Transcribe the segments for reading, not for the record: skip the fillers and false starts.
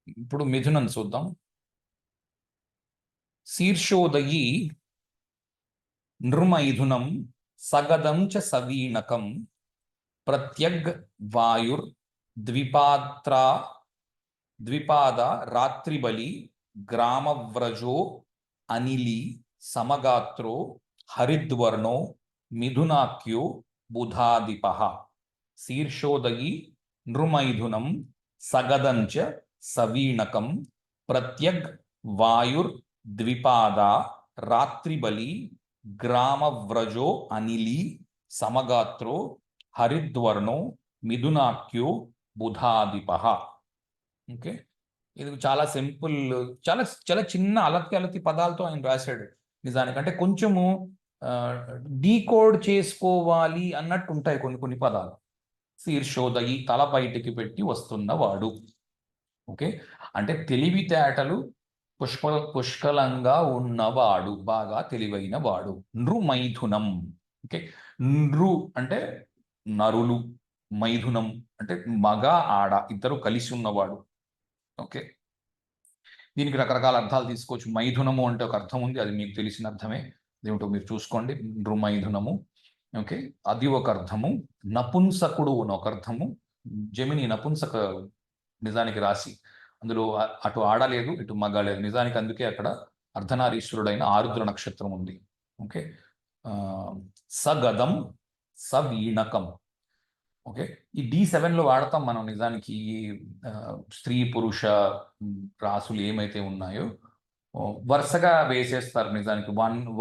ఇప్పుడు మిథునం చూద్దాం. శీర్షోదయీ నృమైథునం సగదం చ సవీణకం ప్రత్యగ్ వాయుర్ ద్విపాత్రా ద్విపాద రాత్రిబలి గ్రామవ్రజో అనిలి సమగాత్రో హరిద్వర్ణో మిథునాఖ్యో బుధాదిపః. శీర్షోదయీ నృమైథునం సగదంచ సవీణకం ప్రత్యగ్ వాయుర్ ద్విపాద రాత్రిబలి గ్రామవ్రజో అనిలి సమగాత్రో హరిద్వర్ణో మిథునాఖ్యో బుధాదిపః. ఓకే, ఇది చాలా సింపుల్, చాలా చాలా చిన్న అలతి అలతి పదాలతో ఆయన రాశాడు. నిజానికంటే కొంచెము డీకోడ్ చేసుకోవాలి అన్నట్టు ఉంటాయి కొన్ని కొన్ని పదాలు. శీర్షోదయి తల బయటికి పెట్టి వస్తున్నవాడు. ఓకే, అంటే తెలివితేటలు పుష్కలంగా ఉన్నవాడు, బాగా తెలివైన వాడు. నృమైథునం. ఓకే, నృ అంటే నరులు, మైథునం అంటే మగ ఆడ ఇద్దరు కలిసి ఉన్నవాడు. ఓకే, దీనికి రకరకాల అర్థాలు తీసుకోవచ్చు. మైథునము అంటే ఒక అర్థం ఉంది, అది మీకు తెలిసిన అర్థమే, ఏమిటో మీరు చూసుకోండి. నృమైథునము. ఓకే, అది ఒక అర్థము. నపుంసకుడు అని ఒక అర్థము. జమిని నపుంసక నిజానికి రాసి అందులో అటు ఆడలేదు ఇటు మగాలేదు, నిజానికి అందుకే అక్కడ అర్ధనారీశ్వరుడైన ఆరుద్ర నక్షత్రం ఉంది. ఓకే, సగదం సవీణకం. ఓకే, ఈ D7లో వాడతాం మనం. నిజానికి ఈ స్త్రీ పురుష రాసులు ఏమైతే ఉన్నాయో వరుసగా వేసేస్తారు. నిజానికి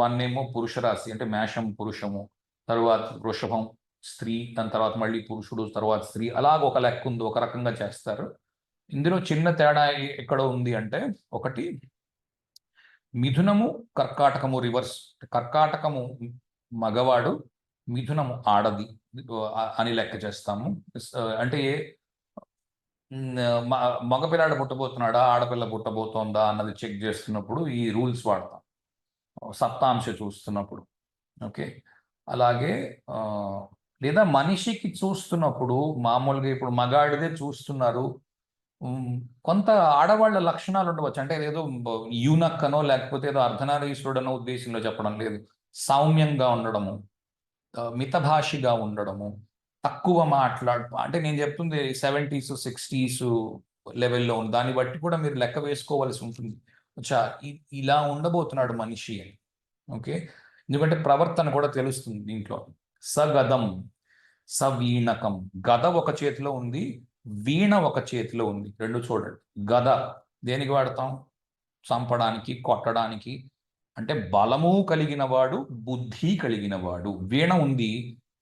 వన్ ఏమో పురుష రాశి అంటే మేషం పురుషము, తరువాత వృషభం స్త్రీ, దాని తర్వాత మళ్ళీ పురుషుడు, తర్వాత స్త్రీ, అలాగ ఒక లెక్క ఉంది, ఒక రకంగా చేస్తారు. ఇందులో చిన్న తేడా ఎక్కడ ఉంది అంటే, ఒకటి మిథునము కర్కాటకము రివర్స్. కర్కాటకము మగవాడు, మిథునము ఆడది అని లెక్క చేస్తాము. అంటే మగపిల్లాడు పుట్టబోతున్నాడా ఆడపిల్ల పుట్టబోతోందా అన్నది చెక్ చేస్తున్నప్పుడు ఈ రూల్స్ వాడతాం, సప్తాంశ చూస్తున్నప్పుడు. ఓకే, అలాగే లేదా మనిషికి చూస్తున్నప్పుడు మామూలుగా ఇప్పుడు మగాడిదే చూస్తున్నారు, కొంత ఆడవాళ్ళ లక్షణాలు ఉండవచ్చు. అంటే ఏదో యూనక్కనో లేకపోతే ఏదో అర్ధనారీశ్వరుడనో ఉద్దేశంలో చెప్పడం లేదు. సౌమ్యంగా ఉండడము, మితభాషిగా ఉండడము, తక్కువ అంటే నేను చెప్తుంది 70s 60s లెవెల్లో ఉంది. దాన్ని బట్టి కూడా మీరు లెక్క వేసుకోవాల్సి ఉంటుంది. ఇలా ఉండబోతున్నాడు మనిషి అని. ఓకే, ఎందుకంటే ప్రవర్తన కూడా తెలుస్తుంది దీంట్లో. సగదం సవీణకం. గద ఒక చేతిలో ఉంది, వీణ ఒక చేతిలో ఉంది. రెండు చూడండి. గద దేనికి వాడతాం? చంపడానికి, కొట్టడానికి. అంటే బలము కలిగిన వాడు, బుద్ధి కలిగిన వాడు. వీణ ఉంది,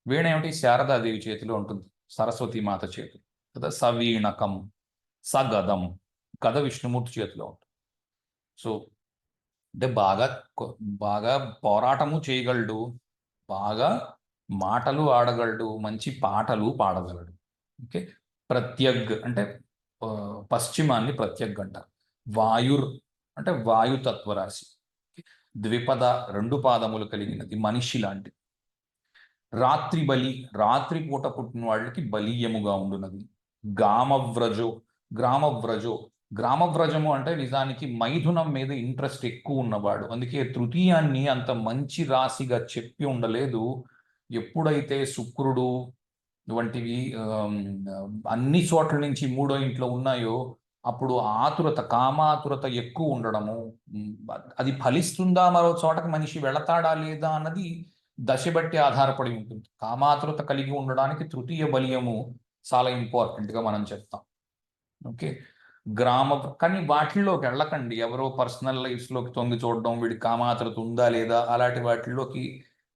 వీణ ఏమిటి? శారదాదేవి చేతిలో ఉంటుంది, సరస్వతి మాత చేతిలో కదా. సవీణకం సగదం. గద విష్ణుమూర్తి చేతిలో ఉంటుంది. సో అంటే బాగా బాగా పోరాటము చేయగలడు, బాగా మాటలు ఆడగలడు, మంచి పాటలు పాడగలడు. ఓకే, ప్రత్యగ్ అంటే పశ్చిమాన్ని ప్రత్యగ్ అంటారు. వాయుర్ అంటే వాయుతత్వ రాశి. ద్విపద రెండు పాదములు కలిగినది, మనిషి లాంటిది. రాత్రి బలి రాత్రిపూట పుట్టిన వాళ్ళకి బలీయముగా ఉండున్నది. గ్రామవ్రజో గ్రామవ్రజో గ్రామవ్రజము అంటే నిజానికి మైథునం మీద ఇంట్రెస్ట్ ఎక్కువ ఉన్నవాడు. అందుకే తృతీయాన్ని అంత మంచి రాశిగా చెప్పి ఉండలేదు. ఎప్పుడైతే శుక్రుడు వంటివి అన్ని చోట్ల నుంచి మూడో ఇంట్లో ఉన్నాయో అప్పుడు ఆతురత, కామాతురత ఎక్కువ ఉండడము, అది ఫలిస్తుందా మరో చోటకి మనిషి వెళతాడా లేదా అన్నది దశ బట్టి ఆధారపడి ఉంటుంది. కామాతురత కలిగి ఉండడానికి తృతీయ బలీయము చాలా ఇంపార్టెంట్గా మనం చెప్తాం. ఓకే, కానీ వాటిల్లోకి వెళ్ళకండి. ఎవరో పర్సనల్ లైఫ్స్లోకి తొంగి చూడడం, వీడికి కామాతురత ఉందా లేదా అలాంటి వాటిల్లోకి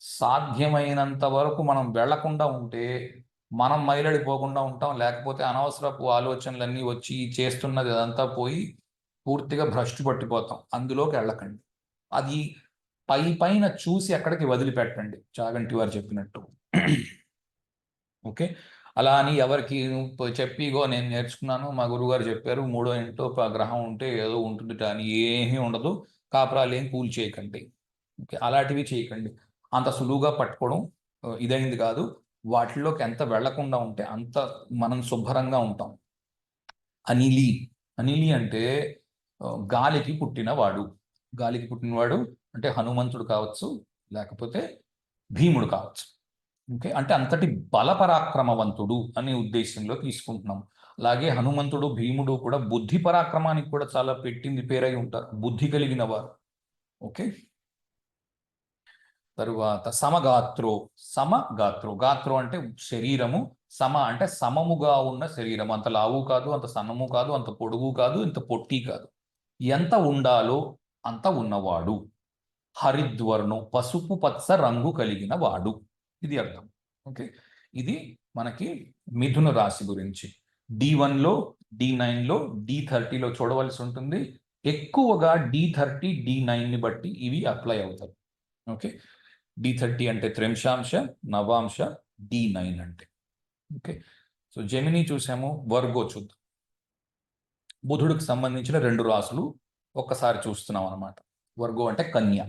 సాధ్యమైనంత వరకు మనం వెళ్లకుండా ఉంటే మనం మైలడిపోకుండా ఉంటాం. లేకపోతే అనవసరపు ఆలోచనలన్నీ వచ్చి చేస్తున్నది అదంతా పోయి పూర్తిగా భ్రష్టు పట్టిపోతాం. అందులోకి వెళ్ళకండి. అది పైన చూసి అక్కడికి వదిలిపెట్టండి, చాగంటి వారు చెప్పినట్టు. ఓకే, అలా అని ఎవరికి చెప్పిగో నేను నేర్చుకున్నాను, మా గురువుగారు చెప్పారు, మూడో ఇంట్లో గ్రహం ఉంటే ఏదో ఉంటుంది అని ఏమీ ఉండదు, కాపురాలు ఏం కూల్ చేయకండి. ఓకే, అలాంటివి చేయకండి. అంత సులువుగా పట్టుకోవడం ఇదైంది కాదు. వాటిల్లోకి ఎంత వెళ్లకుండా ఉంటే అంత మనం శుభ్రంగా ఉంటాం. అనిలి అనిలి అంటే గాలికి పుట్టినవాడు. గాలికి పుట్టినవాడు అంటే హనుమంతుడు కావచ్చు, లేకపోతే భీముడు కావచ్చు. ఓకే, అంటే అంతటి బలపరాక్రమవంతుడు అనే ఉద్దేశంలో తీసుకుంటున్నాం. అలాగే హనుమంతుడు భీముడు కూడా బుద్ధి పరాక్రమానికి కూడా చాలా పెట్టింది పేరై ఉంటారు, బుద్ధి కలిగిన వారు. ఓకే, తరువాత సమగాత్రో. సమగాత్రో, గాత్రో అంటే శరీరము, సమ అంటే సమముగా ఉన్న శరీరం. అంత లావు కాదు, అంత సన్నము కాదు, అంత పొడుగు కాదు, ఇంత పొట్టి కాదు, ఎంత ఉండాలో అంత ఉన్నవాడు. హరిద్వర్ణం, పసుపు పచ్చ రంగు కలిగిన వాడు, ఇది అర్థం. ఓకే, ఇది మనకి మిథున రాశి గురించి. D1లో, D9లో, D30లో చూడవలసి ఉంటుంది. ఎక్కువగా D30, D9ని బట్టి ఇవి అప్లై అవుతాయి. ఓకే, D30 అంటే త్రింశాంశ, నవాంశ, D9 అంటే. ఓకే, సో జెమిని చూసాము, వర్గో చూద్దాం. బుధుడికి సంబంధించిన 2 రాసులు ఒక్కసారి చూస్తున్నాం అనమాట. వర్గో అంటే కన్య.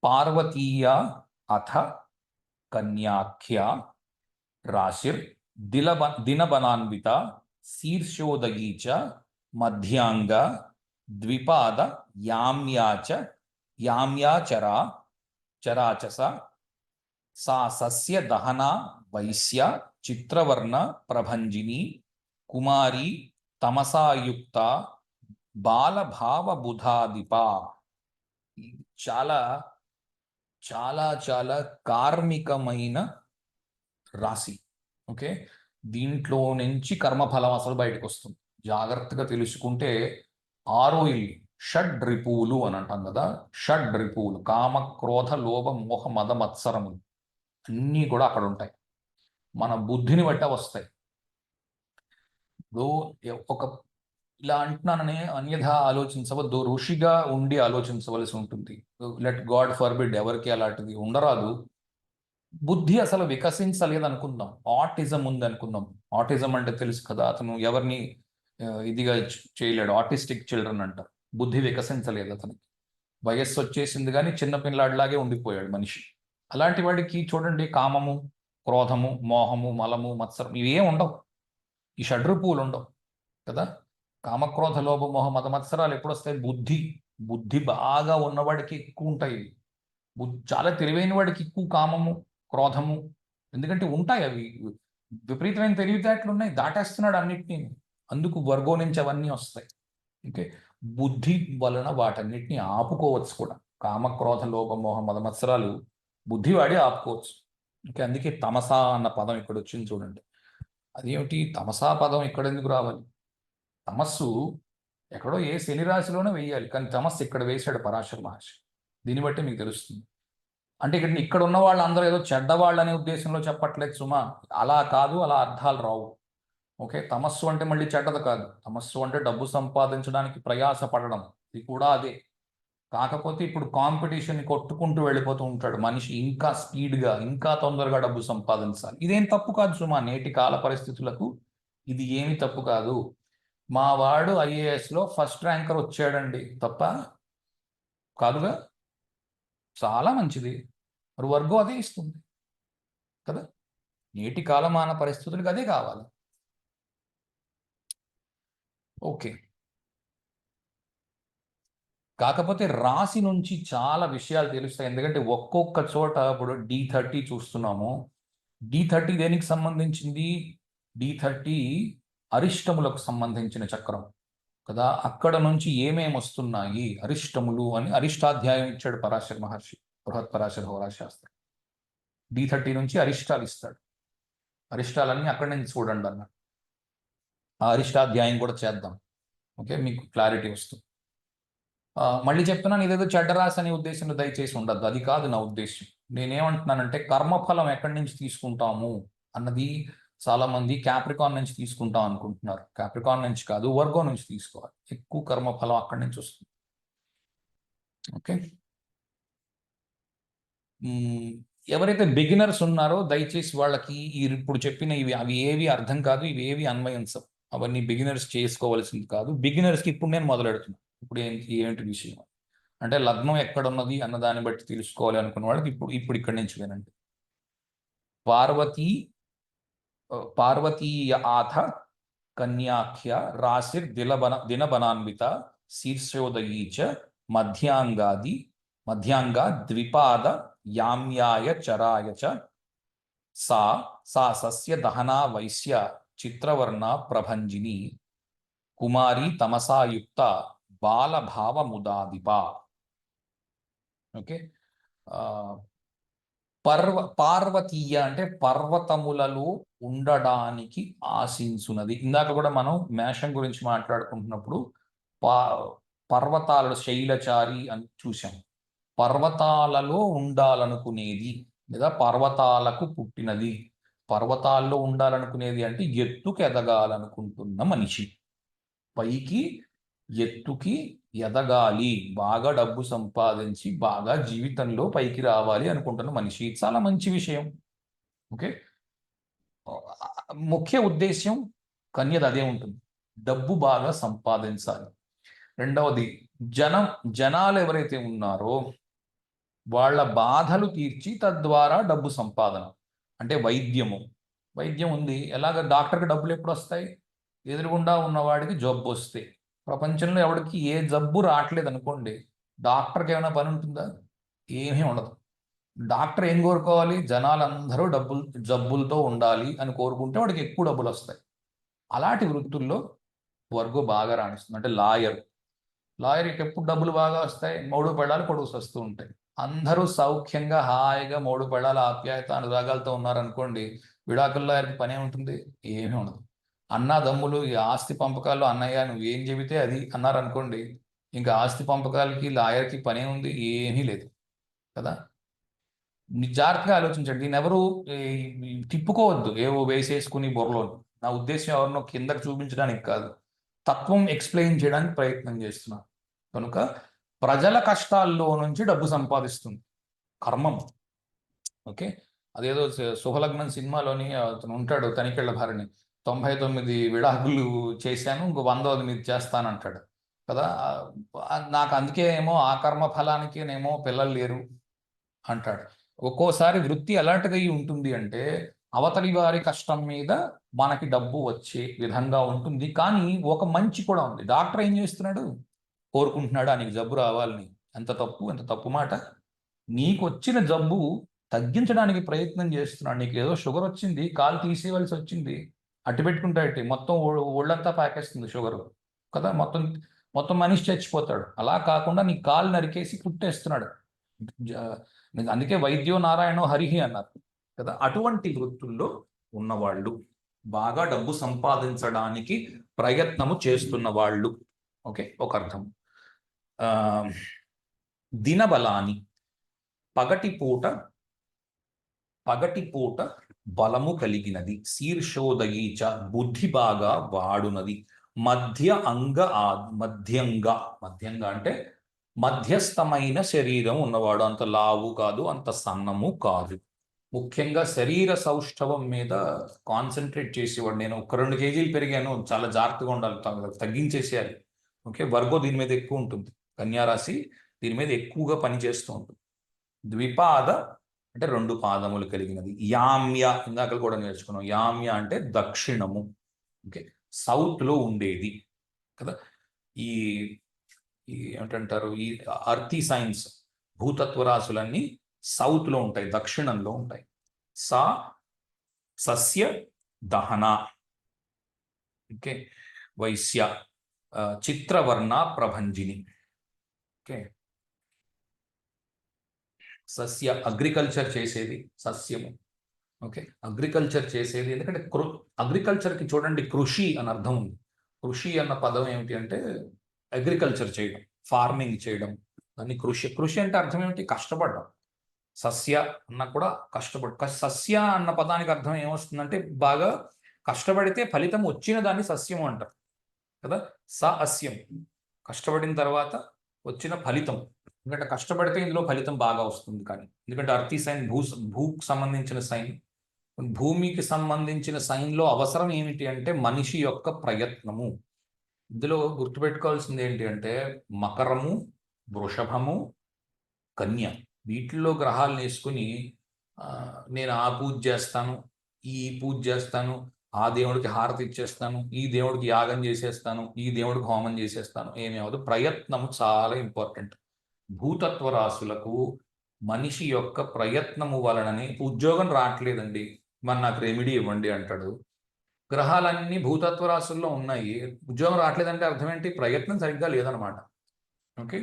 పార్వతీయ అథ కన్యాఖ్య రాశిర్ దినబనాన్విత శీర్షోదయీ చ మధ్యాంగ ద్విపాద యామ్యాచరా చరాచస సా సస్య దహనా వైశ్య చిత్రవర్ణ ప్రభంజిని కుమారి తమసాయుక్త బాలభావబుధాదిప. చాలా చాలా చాలా కార్మికమైన రాశి. ఓకే, దీంట్లో నుంచి కర్మఫలం అసలు బయటకు వస్తుంది. జాగ్రత్తగా తెలుసుకుంటే 6 ఇల్లు షడ్ రిపువులు అని అంటాం కదా. షడ్ రిపువులు కామ క్రోధ లోభ మోహ మద మత్సరములు అన్నీ కూడా అక్కడ ఉంటాయి. మన బుద్ధిని బట్ట వస్తాయి. ఒక ఇలా అంటున్నానని అన్యథా ఆలోచించవద్దు, ఋషిగా ఉండి ఆలోచించవలసి ఉంటుంది. లెట్ గాడ్ ఫర్బిడ్, ఎవరికి అలాంటిది ఉండరాదు. బుద్ధి అసలు వికసించలేదు అనుకుందాం, ఆటిజం ఉంది అనుకుందాం. ఆటిజం అంటే తెలుసు కదా, అతను ఎవరిని ఇదిగా చేయలేడు, ఆటిస్టిక్ చిల్డ్రన్ అంటారు. బుద్ధి వికసించలేదు అతనికి, వయస్సు వచ్చేసింది కానీ చిన్న పిల్లాడిలాగే ఉండిపోయాడు మనిషి. అలాంటి వాడికి చూడండి, కామము, క్రోధము, మోహము, మలము, మత్సరం ఇవేం ఉండవు, ఈ షడ్రూపులు ఉండవు కదా. కామక్రోధ లోభ మోహ మత మత్సరాలు ఎప్పుడు వస్తాయి? బుద్ధి బాగా ఉన్నవాడికి ఎక్కువ ఉంటాయి. చాలా తెలివైన వాడికి ఎక్కువ కామము, క్రోధము, ఎందుకంటే ఉంటాయి అవి. విపరీతమైన తెలివితేటలు ఉన్నాయి, దాటేస్తున్నాడు అన్నిటినీ. అందుకు వర్గో నుంచి అవన్నీ వస్తాయి. ఓకే, బుద్ధి వలన వాటన్నిటిని ఆపుకోవచ్చు కూడా. కామక్రోధ లోభ మోహ మద మత్సరాలు బుద్ధి వాడి ఆపుకోవచ్చు. ఓకే, అందుకే తమసా అన్న పదం ఇక్కడ వచ్చింది చూడండి. అదేమిటి తమసా పదం ఇక్కడ ఎందుకు రావాలి? తమస్సు ఎక్కడో ఏ శని రాశిలోనే వేయాలి, కానీ తమస్సు ఇక్కడ వేశాడు పరాశర మహర్షి. దీన్ని బట్టి మీకు తెలుస్తుంది. అంటే ఇక్కడ ఉన్న వాళ్ళు అందరూ ఏదో చెడ్డవాళ్ళు అనే ఉద్దేశంలో చెప్పట్లేదు సుమా, అలా కాదు, అలా అర్థాలు రావు. ఓకే, తమస్సు అంటే మళ్ళీ చెడ్డది కాదు. తమస్సు అంటే డబ్బు సంపాదించడానికి ప్రయాస పడడం, ఇది కూడా అదే. కాకపోతే ఇప్పుడు కాంపిటీషన్ కొట్టుకుంటూ వెళ్ళిపోతూ ఉంటాడు మనిషి, ఇంకా స్పీడ్గా, ఇంకా తొందరగా డబ్బు సంపాదించాలి. ఇదేం తప్పు కాదు సుమా, నేటి కాల పరిస్థితులకు ఇది ఏమి తప్పు కాదు. మా వాడు ఐఏఎస్లో ఫస్ట్ ర్యాంకర్ వచ్చాడండి, తప్ప కాదుగా, చాలా మంచిది. మరి వర్గం అదే ఇస్తుంది కదా. నేటి కాలమాన పరిస్థితులకు అదే కావాలి. ఓకే, కాకపోతే రాశి నుంచి చాలా విషయాలు తెలుస్తాయి. ఎందుకంటే ఒక్కొక్క చోట ఇప్పుడు D30 చూస్తున్నాము. D30 దేనికి సంబంధించింది? D30 అరిష్టములకు సంబంధించిన చక్రం కదా. అక్కడ నుంచి ఏమేమి వస్తున్నాయి అరిష్టములు అని అరిష్టాధ్యాయం ఇచ్చాడు పరాశర మహర్షి, బృహత్ పరాశర హోరాశాస్త్రం. D30 నుంచి అరిష్టాలు ఇస్తాడు. అరిష్టాలన్నీ అక్కడి నుంచి చూడండి అన్నాడు. ఆ అరిష్టాధ్యాయం కూడా చేద్దాం. ఓకే, మీకు క్లారిటీ వస్తుంది. మళ్ళీ చెప్తున్నాను, ఇదేదో చెడ్డరాశి అనే ఉద్దేశంలో దయచేసి ఉండద్దు, అది కాదు నా ఉద్దేశం. నేనేమంటున్నానంటే కర్మఫలం ఎక్కడి నుంచి తీసుకుంటాము అన్నది చాలా మంది క్యాప్రికాన్ నుంచి తీసుకుంటాం అనుకుంటున్నారు. క్యాప్రికాన్ నుంచి కాదు, వర్గో నుంచి తీసుకోవాలి. ఎక్కువ కర్మఫలం అక్కడి నుంచి వస్తుంది. ఓకే, ఎవరైతే బిగినర్స్ ఉన్నారో దయచేసి వాళ్ళకి ఇప్పుడు చెప్పిన అవి ఏవి అర్థం కాదు, ఇవి ఏవి అన్వయించవు. అవన్నీ బిగినర్స్ చేసుకోవాల్సింది కాదు. బిగినర్స్కి ఇప్పుడు నేను మొదలెడుతున్నాను. ఇప్పుడు ఏంటి విషయం అంటే లగ్నం ఎక్కడ ఉన్నది అన్న దాన్ని బట్టి తెలుసుకోవాలి అనుకున్న వాళ్ళకి ఇప్పుడు ఇక్కడి నుంచి వినండి. పార్వతీ పార్వతీయ ఆథ కన్యాఖ్య రాశిర్ దినబనాన్విత శీర్షోదయీ చ మధ్యాంగా ద్విపాద యామ్యాయ చరాయ చ సా సా సస్య దహనా వైశ్య చిత్రవర్ణ ప్రభంజిని కుమారి తమసాయుక్త బాలభావముదాదిప. ఓకే. పార్వతీయ అంటే పర్వతములలో ఉండడానికి ఆశించున్నది. ఇందాక కూడా మనం మేషం గురించి మాట్లాడుకుంటున్నప్పుడు పర్వతాలలో శైలచారి అని చూసాం. పర్వతాలలో ఉండాలనుకునేది లేదా పర్వతాలకు పుట్టినది. పర్వతాల్లో ఉండాలనుకునేది అంటే ఎత్తుకు ఎదగాలనుకుంటున్న మనిషి, పైకి ఎత్తుకి ఎదగాలి, బాగా డబ్బు సంపాదించి బాగా జీవితంలో పైకి రావాలి అనుకుంటున్న మనిషి. చాలా మంచి విషయం. ఓకే. ముఖ్య ఉద్దేశ్యం కన్యది అదే ఉంటుంది, డబ్బు బాగా సంపాదించాలి. రెండవది జనాలు ఎవరైతే ఉన్నారో వాళ్ళ బాధలు తీర్చి తద్వారా డబ్బు సంపాదన. అంటే వైద్యం ఉంది. ఎలాగ డాక్టర్కి డబ్బులు ఎప్పుడు వస్తాయి? ఎదురుగుండా ఉన్నవాడికి జబ్బు వస్తే. ప్రపంచంలో ఎవరికి ఏ జబ్బు రావట్లేదు అనుకోండి, డాక్టర్కి ఏమైనా పని ఉంటుందా? ఏమీ ఉండదు. డాక్టర్ ఏం కోరుకోవాలి? జనాలందరూ జబ్బులతో ఉండాలి అని కోరుకుంటే వాడికి ఎక్కువ డబ్బులు వస్తాయి. అలాంటి వృత్తుల్లో వర్గం బాగా రాణిస్తుంది. అంటే లాయర్కి ఎప్పుడు డబ్బులు బాగా వస్తాయి? 3 పెళ్ళాలు పొడుగు వస్తూ ఉంటాయి. అందరూ సౌఖ్యంగా హాయిగా 3 పెళ్ళాల ఆప్యాయత అనురాగాలతో ఉన్నారనుకోండి, విడాకుల లాయర్కి పనే ఉంటుంది? ఏమీ ఉండదు. అన్నదమ్ములు ఈ ఆస్తి పంపకాల్లో అన్నయ్య నువ్వు ఏం చెబితే అది అన్నారనుకోండి, ఇంకా ఆస్తి పంపకాలకి లాయర్కి పనే ఉంది? ఏమీ లేదు కదా. జాగ్రత్తగా ఆలోచించండి. దీన్ని ఎవరు తిప్పుకోవద్దు ఏవో వేసేసుకుని బుర్రలో. నా ఉద్దేశం ఎవరినో కిందకు చూపించడానికి కాదు, తత్వం ఎక్స్ప్లెయిన్ చేయడానికి ప్రయత్నం చేస్తున్నాను. కనుక ప్రజల కష్టాల్లో నుంచి డబ్బు సంపాదిస్తుంది కర్మం. ఓకే. అదేదో శుభలగ్నం సినిమాలోని అతను ఉంటాడు, తనికెళ్ళ భార్యని 99 విడాకులు చేశాను, ఇంకో 100వ మీద చేస్తానంటాడు కదా. నాకు అందుకే ఏమో ఆ కర్మ ఫలానికేనేమో పిల్లలు లేరు అంటాడు. ఒక్కోసారి వృత్తి ఎలాంటిది ఉంటుంది అంటే అవతలి వారి కష్టం మీద మనకి డబ్బు వచ్చే విధంగా ఉంటుంది. కానీ ఒక మంచి కూడా ఉంది. డాక్టర్ ఏం చేస్తున్నాడు? కోరుకుంటున్నాడు నీకు జబ్బు రావాలని. ఎంత తప్పు మాట. నీకు వచ్చిన జబ్బు తగ్గించడానికి ప్రయత్నం చేస్తున్నాడు. నీకు ఏదో షుగర్ వచ్చింది, కాలు తీసేయవలసి వచ్చింది, అట్టి పెట్టుకుంటాడు, మొత్తం ఒళ్ళంతా పాకేస్తుంది షుగర్ కదా, మొత్తం మనిషి చచ్చిపోతాడు. అలా కాకుండా నీ కాలు నరికేసి పుట్టేస్తున్నాడు. అందుకే వైద్యో నారాయణో హరిహి అన్నారు కదా. అటువంటి వృత్తుల్లో ఉన్నవాళ్ళు, బాగా డబ్బు సంపాదించడానికి ప్రయత్నము చేస్తున్న వాళ్ళు. ఓకే, ఒక అర్థం. దినబలాని, పగటిపూట బలము కలిగినది. శీర్షోదయీచ, బుద్ధి బాగా వాడునది. మధ్యంగా అంటే మధ్యస్థమైన శరీరం ఉన్నవాడు. అంత లావు కాదు, అంత సన్నము కాదు. ముఖ్యంగా శరీర సౌష్ఠవం మీద కాన్సన్ట్రేట్ చేసేవాడు. నేను 1-2 కేజీలు పెరిగాను, చాలా జాగ్రత్తగా ఉండాలి, తగ్గించేసేయాలి. ఓకే. వర్గో దీని మీద ఎక్కువ ఉంటుంది. కన్యారాశి దీని మీద ఎక్కువగా పనిచేస్తూ ఉంటుంది. ద్విపాద అంటే 2 పాదములు కలిగినది. యామ్య ఇందాక కూడా నేర్చుకున్నాం. యామ్య అంటే దక్షిణము. ఓకే, సౌత్లో ఉండేది కదా. ఈ ఏమిటంటారు, ఈ అర్థీ సైన్స్ భూతత్వరాశులన్నీ సౌత్లో ఉంటాయి, దక్షిణంలో ఉంటాయి. సస్య దహన. ఓకే. వైశ్య చిత్రవర్ణ ప్రభంజిని. ఓకే. సస్య అగ్రికల్చర్ చేసేది, సస్యము. ఓకే, అగ్రికల్చర్ చేసేది. ఎందుకంటే అగ్రికల్చర్కి చూడండి కృషి అని అర్థం ఉంది. కృషి అన్న పదం ఏమిటి అంటే అగ్రికల్చర్ చేయడం, ఫార్మింగ్ చేయడం. దాన్ని కృషి అంటే అర్థం ఏమిటి? కష్టపడడం. సస్య అన్న కూడా సస్య అన్న పదానికి అర్థం ఏమొస్తుందంటే బాగా కష్టపడితే ఫలితం వచ్చిన దాన్ని సస్యం అంటారు కదా. అస్యం కష్టపడిన తర్వాత వచ్చిన ఫలితం. ఎందుకంటే కష్టపడితే ఇందులో ఫలితం బాగా వస్తుంది. కానీ ఎందుకంటే అర్థీ సైన్ భూకు సంబంధించిన సైన్, భూమికి సంబంధించిన సైన్లో అవసరం ఏమిటి అంటే మనిషి యొక్క ప్రయత్నము. ఇందులో గుర్తుపెట్టుకోవాల్సింది ఏంటి అంటే మకరము, వృషభము, కన్య, వీటిల్లో గ్రహాలు వేసుకుని నేను ఆ పూజ చేస్తాను, ఈ పూజ చేస్తాను, ఆ దేవుడికి హారతి ఇచ్చేస్తాను, ఈ దేవుడికి యాగం చేసేస్తాను, ఈ దేవుడికి హోమం చేసేస్తాను, ఏమీ అవ్వదు. ప్రయత్నం చాలా ఇంపార్టెంట్. భూతత్వ రాశులకు మనిషి యొక్క ప్రయత్నము వలననే ఉద్యోగం రావట్లేదండి, మరి నాకు రెమెడీ ఇవ్వండి అంటాడు. గ్రహాలన్నీ భూతత్వ రాశుల్లో ఉన్నాయి, ఉద్యోగం రావట్లేదంటే అర్థం ఏంటి? ప్రయత్నం సరిగ్గా లేదనమాట. ఓకే,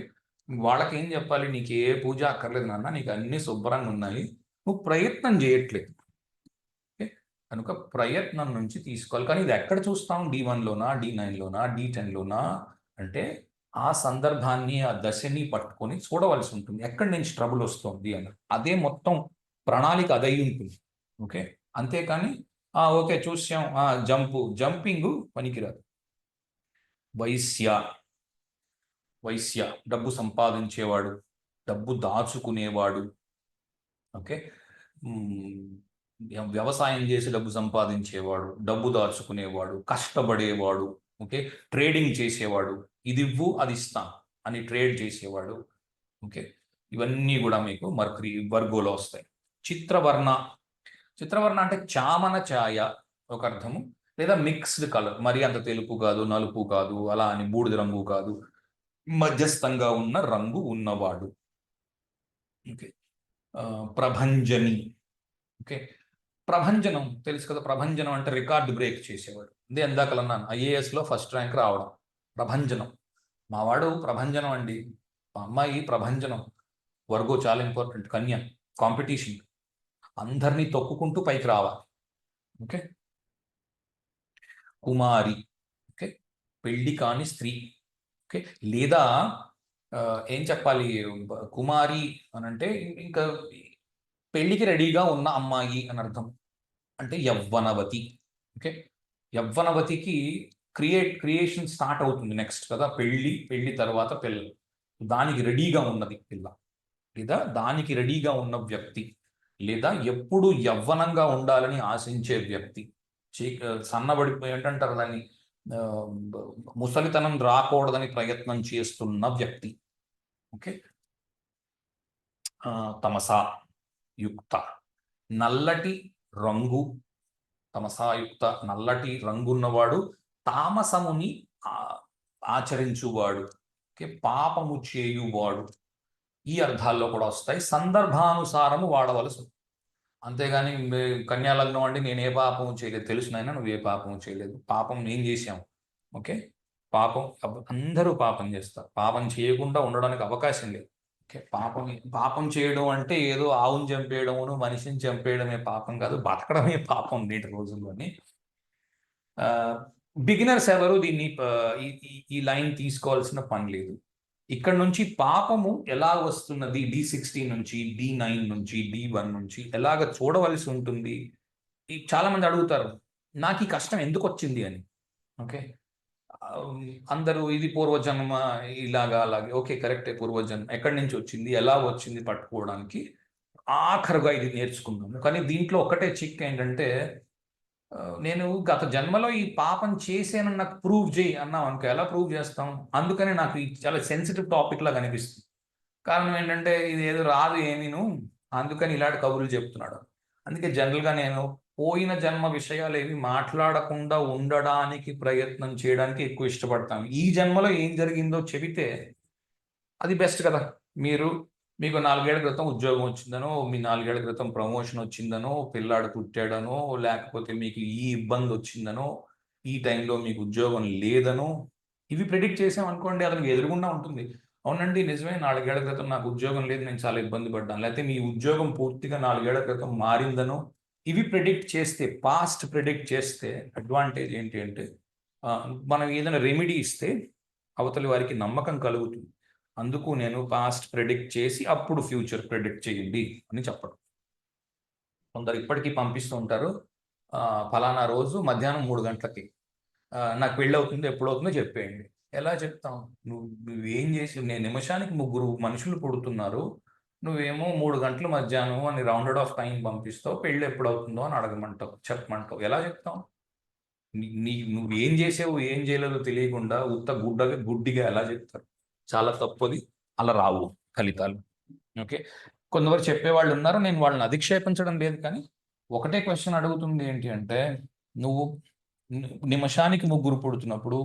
వాళ్ళకి ఏం చెప్పాలి? నీకు ఏ పూజ అక్కర్లేదు నాన్న, నీకు అన్ని శుభ్రంగా ఉన్నాయి, నువ్వు ప్రయత్నం చేయట్లేదు. ఓకే, కనుక ప్రయత్నం నుంచి తీసుకోవాలి. కానీ ఇది ఎక్కడ చూస్తాం? D1లోనా, D9లోనా, D10లోనా అంటే ఆ సందర్భాన్ని, ఆ దశని పట్టుకొని చూడవలసి ఉంటుంది, ఎక్కడి నుంచి ట్రబుల్ వస్తుంది అని. అదే మొత్తం ప్రణాళిక అదై ఉంటుంది. ఓకే, అంతేకాని ఓకే చూసాం, జంపింగ్ పనికిరాదు. వైశ్య, వైశ్య డబ్బు సంపాదించేవాడు, డబ్బు దాచుకునేవాడు. ఓకే, వ్యవసాయం చేసి డబ్బు సంపాదించేవాడు, డబ్బు దాచుకునేవాడు, కష్టపడేవాడు. ఓకే, ట్రేడింగ్ చేసేవాడు, ఇది ఇవ్వు అది ఇస్తాం అని ట్రేడ్ చేసేవాడు. ఓకే, ఇవన్నీ కూడా మీకు మర్కరీ వర్గోలో వస్తాయి. చిత్రవర్ణ, చిత్రవర్ణ అంటే చామన ఛాయ ఒక అర్థము, లేదా మిక్స్డ్ కలర్, మరి అంత తెలుపు కాదు, నలుపు కాదు, అలా అని బూడిద రంగు కాదు, మధ్యస్థంగా ఉన్న రంగు ఉన్నవాడు. ఓకే, ప్రభంజని. ఓకే, ప్రభంజనం తెలుసు కదా, ప్రభంజనం అంటే రికార్డు బ్రేక్ చేసేవాడు. అదే ఎందాకలన్నాను, ఐఏఎస్లో ఫస్ట్ ర్యాంక్ రావడం ప్రభంజనం. మావాడు ప్రభంజనం అండి, మా అమ్మాయి ప్రభంజనం. వర్గో చాలా ఇంపార్టెంట్, కన్య కాంపిటీషన్, అందరినీ తొక్కుకుంటూ పైకి రావాలి. ఓకే, కుమారి. ఓకే, పెళ్లి కాని స్త్రీ. ఓకే, లేదా ఏం చెప్పాలి, కుమారి అని అంటే ఇంకా పెళ్లికి రెడీగా ఉన్న అమ్మాయి అని అర్థం, అంటే యవ్వనవతి. ఓకే, యవ్వనవతికి క్రియేషన్ స్టార్ట్ అవుతుంది నెక్స్ట్ కదా, పెళ్లి తర్వాత పిల్లలు, దానికి రెడీగా ఉన్నది పిల్ల, లేదా దానికి రెడీగా ఉన్న వ్యక్తి, లేదా ఎప్పుడు యవ్వనంగా ఉండాలని ఆశించే వ్యక్తి, సన్నబడిపోయి ఏంటంటారు దాన్ని, ముసలితనం రాకూడదని ప్రయత్నం చేస్తున్న వ్యక్తి. ఓకే, తమసా యుక్త, నల్లటి రంగు, తమసాయుక్త నల్లటి రంగున్నవాడు, తామసముని ఆచరించువాడు. ఓకే, పాపము చేయువాడు. ఈ అర్థాల్లో కూడా వస్తాయి, సందర్భానుసారము వాడవలసి. అంతేగాని కన్యాలగ్నం అంటే నేను ఏ పాపము చేయలేదు, తెలుసు నాయన నువ్వు ఏ పాపము చేయలేదు, పాపం నేను చేశాం. ఓకే, పాపం అందరూ పాపం చేస్తారు, పాపం చేయకుండా ఉండడానికి అవకాశం లేదు. ఓకే, పాపం చేయడం అంటే ఏదో ఆవును చంపేయడమును మనిషిని చంపేయడమే పాపం కాదు, బతకడమే పాపం నేటి రోజుల్లోని. బిగినర్స్ ఎవరు దీన్ని ఈ లైన్ తీసుకోవాల్సిన పని లేదు. ఇక్కడ నుంచి పాపము ఎలా వస్తున్నది, D16 నుంచి, D9 నుంచి, D1 నుంచి ఎలాగ చూడవలసి ఉంటుంది. చాలా మంది అడుగుతారు, నాకు ఈ కష్టం ఎందుకు వచ్చింది అని. ఓకే, అందరూ ఇది పూర్వజన్మ, ఇలాగా అలాగే. ఓకే, కరెక్టే, పూర్వజన్మ ఎక్కడి నుంచి వచ్చింది, ఎలా వచ్చింది పట్టుకోవడానికి ఆఖరుగా ఇది నేర్చుకుందాము. కానీ దీంట్లో ఒకటే చిక్ ఏంటంటే, నేను గత జన్మలో ఈ పాపం చేశానని నాకు ప్రూవ్ చేయి అన్నాం అనుకో, ఎలా ప్రూవ్ చేస్తాం? అందుకని నాకు ఇది చాలా సెన్సిటివ్ టాపిక్ లాగా అనిపిస్తుంది. కారణం ఏంటంటే ఇది ఏదో రాదు ఏమీను, అందుకని ఇలాంటి కబుర్లు చెప్తున్నాడు. అందుకే జనరల్గా నేను పోయిన జన్మ విషయాలు ఏవి మాట్లాడకుండా ఉండడానికి ప్రయత్నం చేయడానికి ఎక్కువ ఇష్టపడతాను. ఈ జన్మలో ఏం జరిగిందో చెబితే అది బెస్ట్ కదా. మీకు 4 ఏళ్ల క్రితం ఉద్యోగం వచ్చిందనో, మీ 4 ఏళ్ల క్రితం ప్రమోషన్ వచ్చిందనో, పిల్లాడు పుట్టాడనో, లేకపోతే మీకు ఈ ఇబ్బంది వచ్చిందనో, ఈ టైంలో మీకు ఉద్యోగం లేదనో, ఇవి ప్రిడిక్ట్ చేసామనుకోండి, అతనికి ఎదురుగుండా ఉంటుంది. అవునండి నిజమే, 4 ఏళ్ల క్రితం నాకు ఉద్యోగం లేదు, నేను చాలా ఇబ్బంది పడ్డాను. లేకపోతే మీ ఉద్యోగం పూర్తిగా 4 ఏళ్ల క్రితం మారిందనో, ఇవి ప్రిడిక్ట్ చేస్తే, పాస్ట్ ప్రిడిక్ట్ చేస్తే అడ్వాంటేజ్ ఏంటి అంటే, మనం ఏదైనా రెమెడీ ఇస్తే అవతలి వారికి నమ్మకం కలుగుతుంది. అందుకు నేను పాస్ట్ ప్రెడిక్ట్ చేసి అప్పుడు ఫ్యూచర్ ప్రెడిక్ట్ చేయండి అని చెప్పడం. కొందరు ఇప్పటికీ పంపిస్తూ ఉంటారు, ఫలానా రోజు మధ్యాహ్నం 3 గంటలకి నాకు పెళ్ళి అవుతుంది, ఎప్పుడవుతుందో చెప్పేయండి. ఎలా చెప్తాం? నువ్వేం చేసి, నేను నిమిషానికి 3 మనుషులు పుడుతున్నారు, నువ్వేమో 3 గంటలు మధ్యాహ్నం అని రౌండెడ్ ఆఫ్ టైం పంపిస్తావు, పెళ్ళి ఎప్పుడవుతుందో అని అడగమంటావు, చెప్పమంటావు. ఎలా చెప్తాం? నువ్వేం చేసావు ఏం చేయలేదో తెలియకుండా ఉత్త గుడ్డిగా ఎలా చెప్తారు? చాలా తప్పది, అలా రావు ఫలితాలు. ఓకే, కొంతవరకు చెప్పేవాళ్ళు ఉన్నారు, నేను వాళ్ళని అధిక్షేపించడం లేదు, కానీ ఒకటే క్వశ్చన్ అడుగుతుంది ఏంటి అంటే, నువ్వు నిమిషానికి ముగ్గురు పుడుతున్నప్పుడు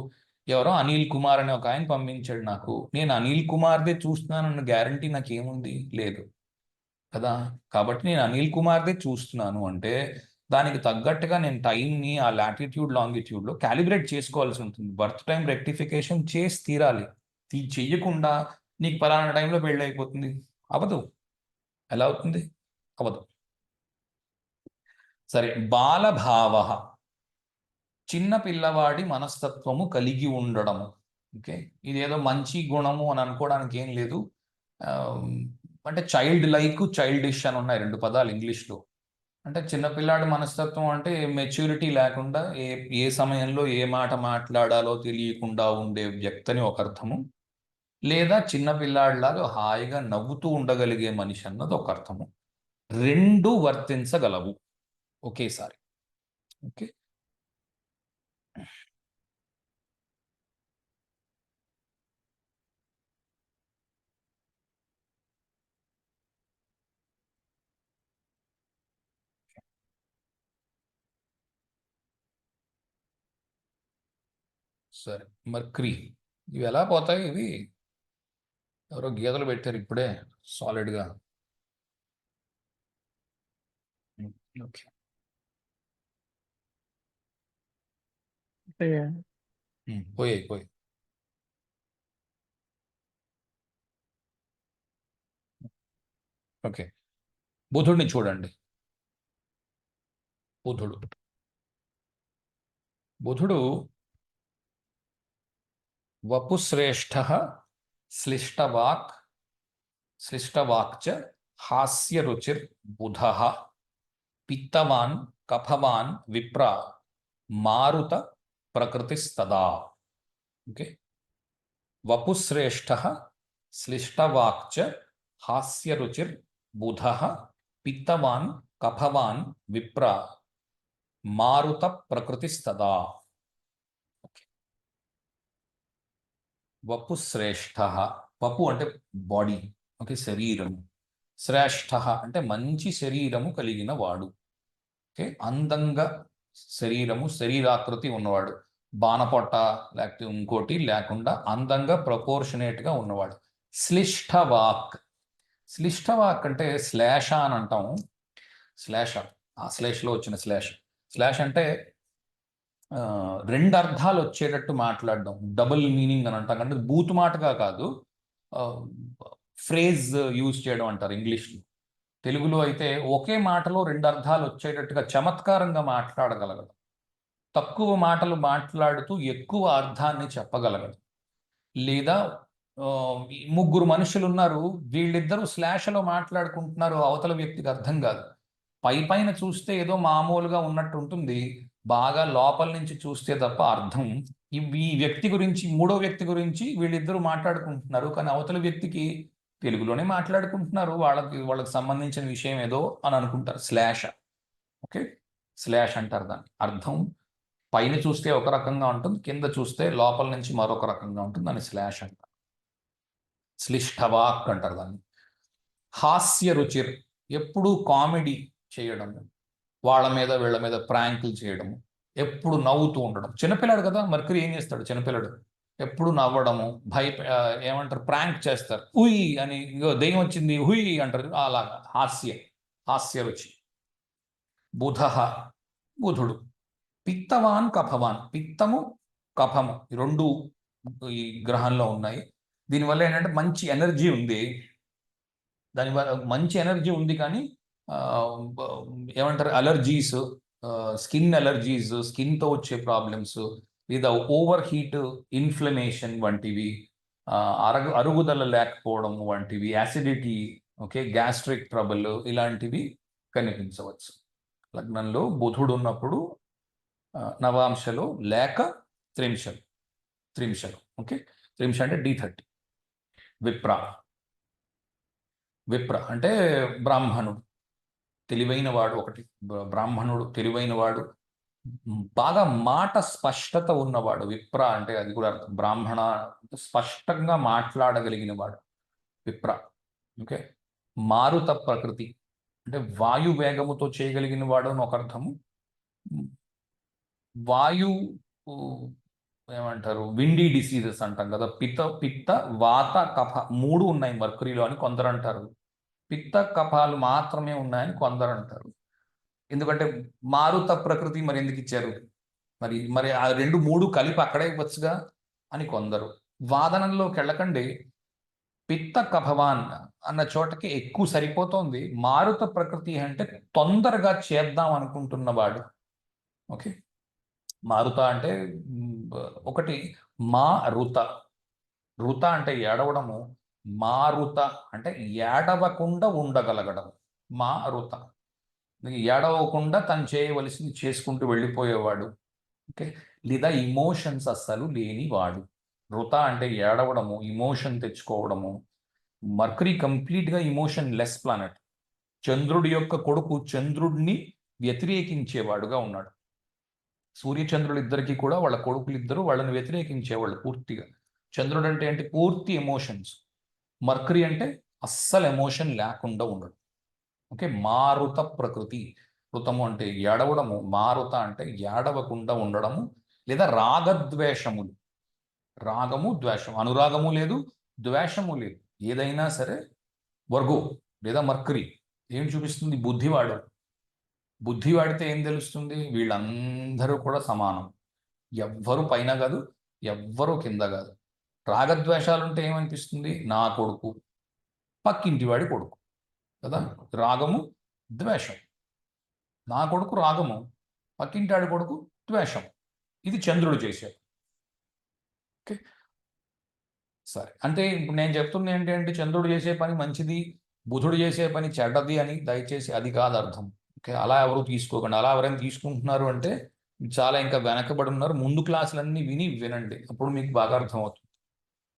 ఎవరో అనిల్ కుమార్ అనే ఒక ఆయన పంపించాడు నాకు, నేను అనిల్ కుమార్దే చూస్తున్నానన్న గ్యారంటీ నాకు ఏముంది? లేదు కదా. కాబట్టి నేను అనిల్ కుమార్దే చూస్తున్నాను అంటే దానికి తగ్గట్టుగా నేను టైంని ఆ లాటిట్యూడ్ లాంగిట్యూడ్లో క్యాలిబ్రేట్ చేసుకోవాల్సి ఉంటుంది. బర్త్ టైం రెక్టిఫికేషన్ చేసి తీరాలి. చెయ్యకుండా నీకు పలానా టైంలో పెళ్ళి అయిపోతుంది, అవదు. ఎలా అవుతుంది? అవదు. సరే, బాలభావ, చిన్న పిల్లవాడి మనస్తత్వము కలిగి ఉండడము. ఓకే, ఇదేదో మంచి గుణము అని అనుకోవడానికి ఏం లేదు. అంటే చైల్డ్ లైక్, చైల్డిష్ అని ఉన్నాయి రెండు పదాలు ఇంగ్లీష్లో. అంటే చిన్నపిల్లాడి మనస్తత్వం అంటే మెచ్యూరిటీ లేకుండా ఏ ఏ సమయంలో ఏ మాట మాట్లాడాలో తెలియకుండా ఉండే వ్యక్తిని ఒక అర్థము, లేదా చిన్నపిల్లాడిలాగా హాయిగా నవ్వుతూ ఉండగలిగే మనిషి అన్నది ఒక అర్థము. రెండు వర్తించగలవు ఒకేసారి. ఓకే, సరే. మర్క్రీ, ఇవి ఎలా పోతాయి? ఇవి ఎవరో గీతలు పెట్టారు ఇప్పుడే సాలిడ్గా. ఓకే, పోయాయి పోయి. ఓకే, బుధుడిని చూడండి. బుధుడు బుధుడు వపుశ్రేష్ఠ శ్లిష్టవాక్ శ్లిష్టవాక్చ హాస్యరుచిర్ బుధః పిత్తవాన్ కఫవాన్ విప్ర మారుత ప్రకృతిస్తదా. ఓకే, వపుశ్రేష్ఠ శ్లిష్టవాక్చ హాస్యరుచిర్ బుధః పిత్తవాన్ కఫవాన్ విప్ర మారుత ప్రకృతిస్తదా. వపు శ్రేష్ఠ, వపు అంటే బాడీ, ఓకే, శరీరము. శ్రేష్ఠ అంటే మంచి శరీరము కలిగిన వాడు. ఓకే, అందంగా శరీరము, శరీరాకృతి ఉన్నవాడు, బాణపొట్ట లేకపోతే ఇంకోటి లేకుండా అందంగా ప్రపోర్షనేట్గా ఉన్నవాడు. శ్లిష్టవాక్, శ్లిష్టవాక్ అంటే శ్లేష అని అంటాం. శ్లేష, ఆ శ్లేషలో వచ్చిన శ్లేష. శ్లేష అంటే రెండు అర్థాలు వచ్చేటట్టు మాట్లాడడం, డబుల్ మీనింగ్ అని అంటాం. అంటే బూతు మాటగా కాదు, ఫ్రేజ్ యూజ్ చేయడం అంటారు ఇంగ్లీష్లో. తెలుగులో అయితే ఒకే మాటలో రెండు అర్థాలు వచ్చేటట్టుగా చమత్కారంగా మాట్లాడగలగడం, తక్కువ మాటలు మాట్లాడుతూ ఎక్కువ అర్థాన్ని చెప్పగలగడం. లేదా ముగ్గురు మనుషులు ఉన్నారు, వీళ్ళిద్దరూ శ్లేషలో మాట్లాడుకుంటున్నారు, అవతల వ్యక్తికి అర్థం కాదు. పైన చూస్తే ఏదో మామూలుగా ఉన్నట్టు ఉంటుంది, బాగా లోపల నుంచి చూస్తే తప్ప అర్థం, ఈ వ్యక్తి గురించి, మూడో వ్యక్తి గురించి వీళ్ళిద్దరూ మాట్లాడుకుంటున్నారు, కానీ అవతల వ్యక్తికి తెలుగులోనే మాట్లాడుకుంటున్నారు, వాళ్ళకి సంబంధించిన విషయం ఏదో అని అనుకుంటారు. శ్లేష. ఓకే, శ్లేష అంటారు దాన్ని. అర్థం పైన చూస్తే ఒక రకంగా ఉంటుంది, కింద చూస్తే లోపల నుంచి మరొక రకంగా ఉంటుంది, దాన్ని శ్లేష అంటారు. శ్లిష్టవాక్ అంటారు దాన్ని. హాస్య రుచిర్, ఎప్పుడూ కామెడీ చేయడము, వాళ్ళ మీద వీళ్ళ మీద ప్రాంకులు చేయడము, ఎప్పుడు నవ్వుతూ ఉండడం. చిన్నపిల్లాడు కదా, మర్కరీ ఏం చేస్తాడు చిన్నపిల్లాడు? ఎప్పుడు నవ్వడము, ఏమంటారు, ప్రాంక్ చేస్తారు. హుయ్ అని, ఇగో దెయ్యం వచ్చింది హుయ్ అంటారు, అలాగా హాస్య రుచి. బుధ, బుధుడు. పిత్తవాన్ కఫవాన్, పిత్తము కఫము ఈ రెండు ఈ గ్రహంలో ఉన్నాయి. దీనివల్ల ఏంటంటే మంచి ఎనర్జీ ఉంది, దానివల్ల మంచి ఎనర్జీ ఉంది, కానీ ఏమంటారు, అలర్జీస్, స్కిన్ అలర్జీస్, స్కిన్తో వచ్చే ప్రాబ్లమ్స్, లేదా ఓవర్ హీట్, ఇన్ఫ్లమేషన్ వంటివి, అరుగుదల లేకపోవడం వంటివి, యాసిడిటీ, ఓకే, గ్యాస్ట్రిక్ ట్రబుల్, ఇలాంటివి కనిపించవచ్చు. లగ్నంలో బుధుడు ఉన్నప్పుడు నవాంశలో లేక త్రింశలు. ఓకే, త్రింశ అంటే D30. విప్ర, విప్ర అంటే బ్రాహ్మణుడు, తెలివైన వాడు. ఒకటి బ్రాహ్మణుడు, తెలివైన వాడు, బాగా మాట స్పష్టత ఉన్నవాడు. విప్ర అంటే అది కూడా అర్థం. బ్రాహ్మణ స్పష్టంగా మాట్లాడగలిగిన వాడు విప్ర. ఓకే, మారుత ప్రకృతి అంటే వాయు వేగముతో చేయగలిగిన వాడు అని ఒక అర్థము. వాయు ఊ, ఏమంటారు విండీ డిసీజెస్ అంటాం కదా, పిత్త వాత కఫ 3 ఉన్నాయి మర్కరీలో అని కొందరు అంటారు. పిత్త కఫాలు మాత్రమే ఉన్నాయని కొందరు అంటారు. ఎందుకంటే మారుత ప్రకృతి మరి ఎందుకు ఇచ్చారు, మరి మరి ఆ 2 3 కలిపి అక్కడే ఇవ్వచ్చుగా అని కొందరు. వాదనల్లోకి వెళ్ళకండి. పిత్త కఫవాన్ అన్న చోటకి ఎక్కువ సరిపోతోంది. మారుత ప్రకృతి అంటే తొందరగా చేద్దాం అనుకుంటున్నవాడు. ఓకే, మారుత అంటే ఒకటి మా రుత. రుత అంటే ఏడవడము. మారుత అంటే ఏడవకుండా ఉండగలగడం. మా రుత ఏడవకుండా తను చేయవలసింది చేసుకుంటూ వెళ్ళిపోయేవాడు. ఓకే, లేదా ఇమోషన్స్ అస్సలు లేనివాడు. రుత అంటే ఏడవడము, ఇమోషన్ తెచ్చుకోవడము. మర్కరీ కంప్లీట్గా ఇమోషన్ లెస్ ప్లానెట్. చంద్రుడి యొక్క కొడుకు చంద్రుడిని వ్యతిరేకించేవాడుగా ఉన్నాడు. సూర్యచంద్రులు ఇద్దరికి కూడా వాళ్ళ కొడుకులు ఇద్దరు వాళ్ళని వ్యతిరేకించేవాళ్ళు పూర్తిగా. చంద్రుడు అంటే ఏంటి, పూర్తి ఎమోషన్స్. మర్కరీ అంటే అస్సలు ఎమోషన్ లేకుండా ఉండడు. ఓకే, మారుత ప్రకృతి. ఋతము అంటే ఏడవడము, మారుత అంటే ఏడవకుండా ఉండడము, లేదా రాగద్వేషములు. రాగము ద్వేషం, అనురాగము లేదు, ద్వేషము లేదు. ఏదైనా సరే వర్గో లేదా మర్కరీ ఏం చూపిస్తుంది, బుద్ధివాడు. బుద్ధి వాడితే ఏం తెలుస్తుంది, వీళ్ళందరూ కూడా సమానం, ఎవ్వరు పైన కాదు, ఎవ్వరూ కింద కాదు. రాగద్వేషాలు ఉంటే ఏమనిపిస్తుంది, నా కొడుకు పక్కింటి వాడి కొడుకు కదా. రాగము ద్వేషం, నా కొడుకు రాగము, పక్కింటాడి కొడుకు ద్వేషం. ఇది చంద్రుడు చేశాడు. ఓకే, సరే. అంటే ఇప్పుడు నేను చెప్తున్నా ఏంటంటే చంద్రుడు చేసే పని మంచిది, బుధుడు చేసే పని చెడ్డది అని, దయచేసి అది కాదు అర్థం. ఓకే, అలా ఎవరు తీసుకోకండి. అలా ఎవరైనా తీసుకుంటున్నారు అంటే చాలా ఇంకా వెనకబడి ఉన్నారు. ముందు క్లాసులన్నీ వినండి, అప్పుడు మీకు బాగా అర్థమవుతుంది.